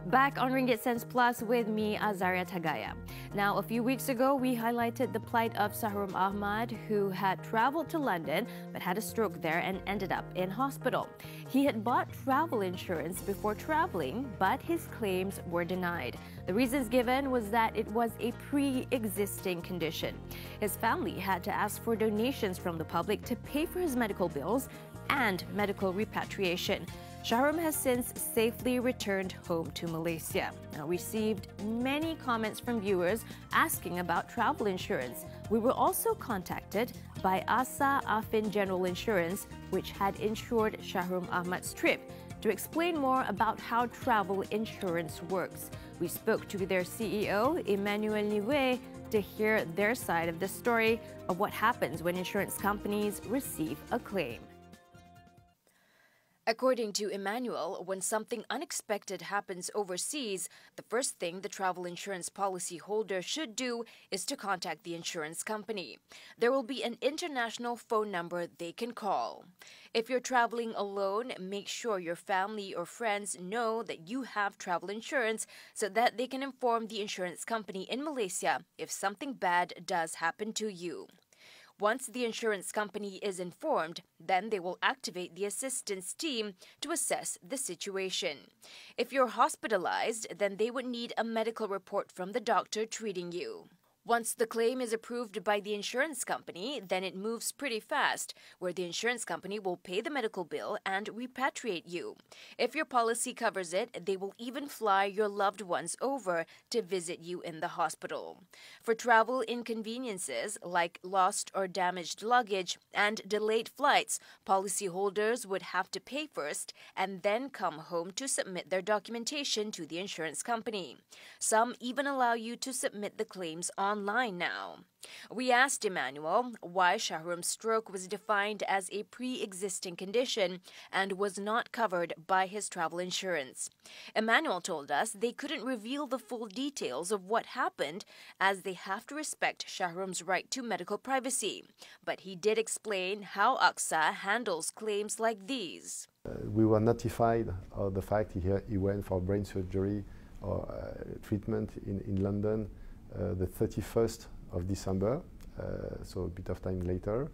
Back on Ringgit Cents Plus with me, Azaria Tagaya. Now, a few weeks ago, we highlighted the plight of Shahrum Ahmad, who had traveled to London but had a stroke there and ended up in hospital. He had bought travel insurance before traveling, but his claims were denied. The reasons given was that it was a pre-existing condition. His family had to ask for donations from the public to pay for his medical bills and medical repatriation. Shahrum has since safely returned home to Malaysia. Now, received many comments from viewers asking about travel insurance. We were also contacted by Affin General Insurance, which had insured Shahrum Ahmad's trip, to explain more about how travel insurance works. We spoke to their CEO, Emmanuel, to hear their side of the story of what happens when insurance companies receive a claim. According to Emmanuel, when something unexpected happens overseas, the first thing the travel insurance policy holder should do is to contact the insurance company. There will be an international phone number they can call. If you're traveling alone, make sure your family or friends know that you have travel insurance so that they can inform the insurance company in Malaysia if something bad does happen to you. Once the insurance company is informed, then they will activate the assistance team to assess the situation. If you're hospitalized, then they would need a medical report from the doctor treating you. Once the claim is approved by the insurance company, then it moves pretty fast, where the insurance company will pay the medical bill and repatriate you. If your policy covers it, they will even fly your loved ones over to visit you in the hospital. For travel inconveniences like lost or damaged luggage and delayed flights, policyholders would have to pay first and then come home to submit their documentation to the insurance company. Some even allow you to submit the claims online now. We asked Emmanuel why Shahrum's stroke was defined as a pre-existing condition and was not covered by his travel insurance. Emmanuel told us they couldn't reveal the full details of what happened as they have to respect Shahrum's right to medical privacy. But he did explain how AXA handles claims like these. We were notified of the fact he went for brain surgery or treatment in London the 31st of December, so a bit of time later.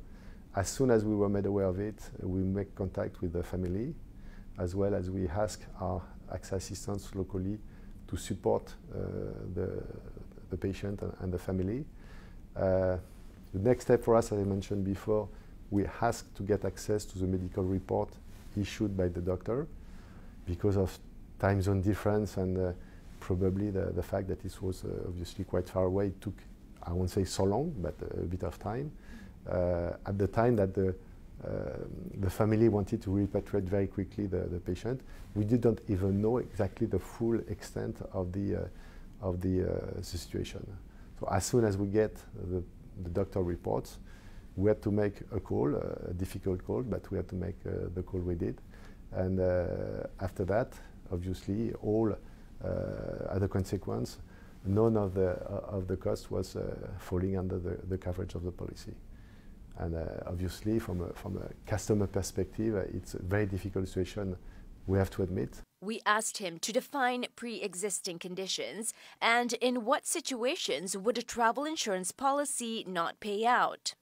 As soon as we were made aware of it, we make contact with the family, as well as we ask our AXA assistants locally to support the patient and the family. The next step for us, as I mentioned before, we ask to get access to the medical report issued by the doctor because of time zone difference and probably the fact that this was obviously quite far away. It took, I won't say so long, but a bit of time. At the time that the family wanted to repatriate very quickly the patient, we didn't even know exactly the full extent of the situation. So as soon as we get the doctor reports, we had to make a call, a difficult call, but we had to make the call we did. And after that, obviously, all as a consequence, none of the cost was falling under the coverage of the policy. And obviously, from a customer perspective, it's a very difficult situation, we have to admit. We asked him to define pre-existing conditions and in what situations would a travel insurance policy not pay out.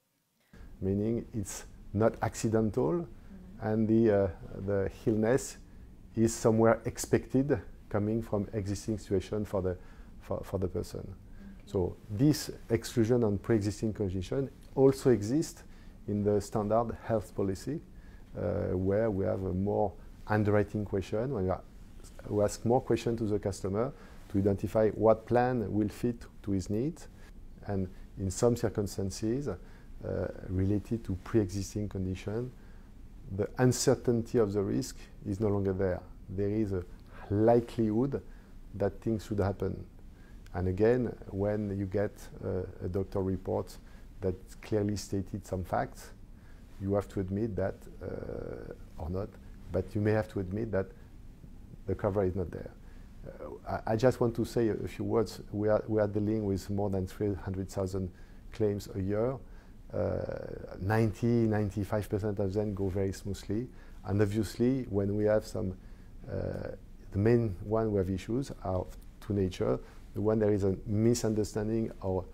Meaning it's not accidental and the illness is somewhere expected coming from existing situation for the person. So this exclusion on pre-existing condition also exists in the standard health policy, where we have a more underwriting question, when we ask more questions to the customer to identify what plan will fit to his needs, and in some circumstances related to pre-existing condition, the uncertainty of the risk is no longer there. There is a likelihood that things should happen. And again, when you get a doctor report that clearly stated some facts, you have to admit that, or not, but you may have to admit that the cover is not there. I just want to say a few words. We are dealing with more than 300,000 claims a year. 95% of them go very smoothly. And obviously, when we have some the main one we have issues are of two nature. The one there is a misunderstanding or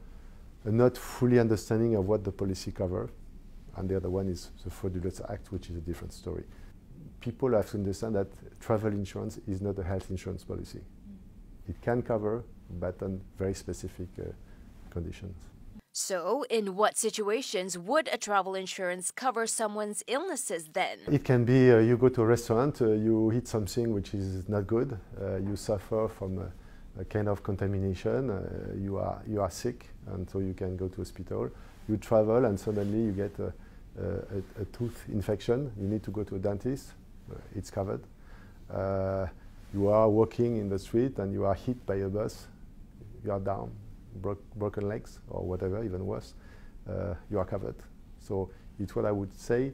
a not fully understanding of what the policy covers, and the other one is the fraudulent act, which is a different story. People have to understand that travel insurance is not a health insurance policy. It can cover, but on very specific conditions. So, in what situations would a travel insurance cover someone's illnesses then? It can be you go to a restaurant, you eat something which is not good, you suffer from a kind of contamination, you are sick, and so you can go to hospital. You travel and suddenly you get a tooth infection, you need to go to a dentist, it's covered. You are walking in the street and you are hit by a bus, you are down. Broken legs or whatever, even worse, you are covered. So it's what I would say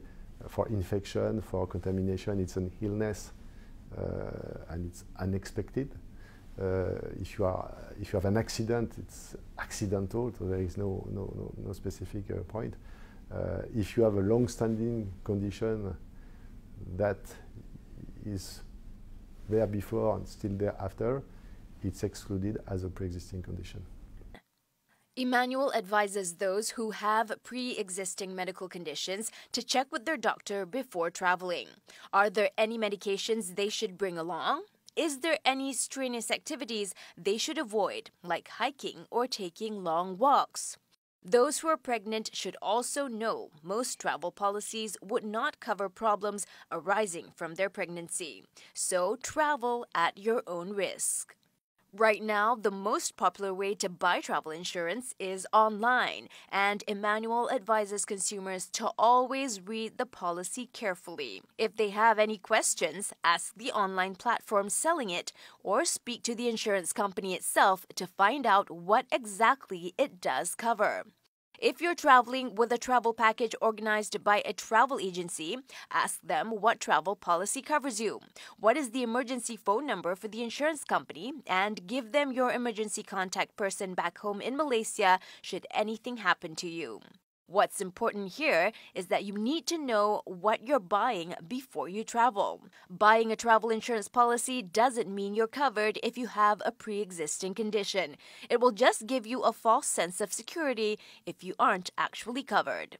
for infection, for contamination, it's an illness and it's unexpected. If you have an accident, it's accidental, so there is no specific point. If you have a long-standing condition that is there before and still there after, it's excluded as a pre-existing condition. Emmanuel advises those who have pre-existing medical conditions to check with their doctor before traveling. Are there any medications they should bring along? Is there any strenuous activities they should avoid, like hiking or taking long walks? Those who are pregnant should also know most travel policies would not cover problems arising from their pregnancy. So travel at your own risk. Right now, the most popular way to buy travel insurance is online, and Emmanuel advises consumers to always read the policy carefully. If they have any questions, ask the online platform selling it or speak to the insurance company itself to find out what exactly it does cover. If you're traveling with a travel package organized by a travel agency, ask them what travel policy covers you. What is the emergency phone number for the insurance company? And give them your emergency contact person back home in Malaysia should anything happen to you. What's important here is that you need to know what you're buying before you travel. Buying a travel insurance policy doesn't mean you're covered if you have a pre-existing condition. It will just give you a false sense of security if you aren't actually covered.